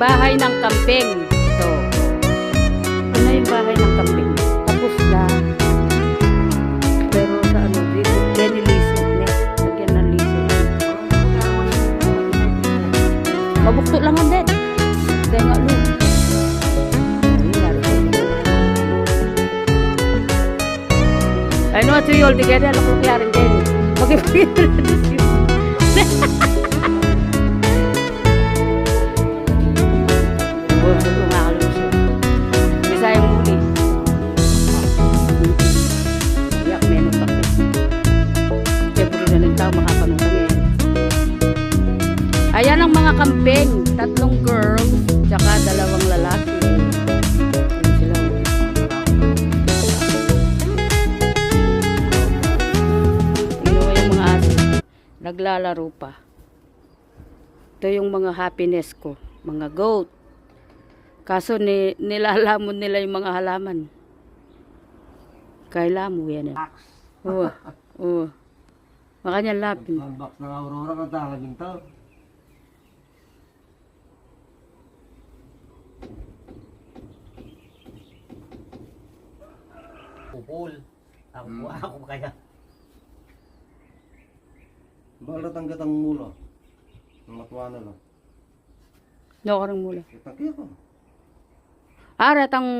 bahay ng camping. Ito. Ano yung bahay ng camping? Tapos na. Pero sa ano, dito, denilisod na. Lagyan ng lisod. Mabukto lang ang din. Kaya nga lo. Ano at yun, di kaya alam ko kaya rin din. Mag-ipira na disyo. Ayan ang mga camping, 3 girls, tsaka 2 lalaki. Ayan sila. Ino yung mga aso, naglalaro pa. Ito yung mga happiness ko, mga goat. Kaso nilalamon nila yung mga halaman. Kaila mo yan. Oo. Oo. Makanya lapin. Box ng Aurora ka talagin to. Pupul. Ako kaya. Balat ang gatang mula. Matuwa na lang. No, karang mula. Kitang kaya ko. Arat ang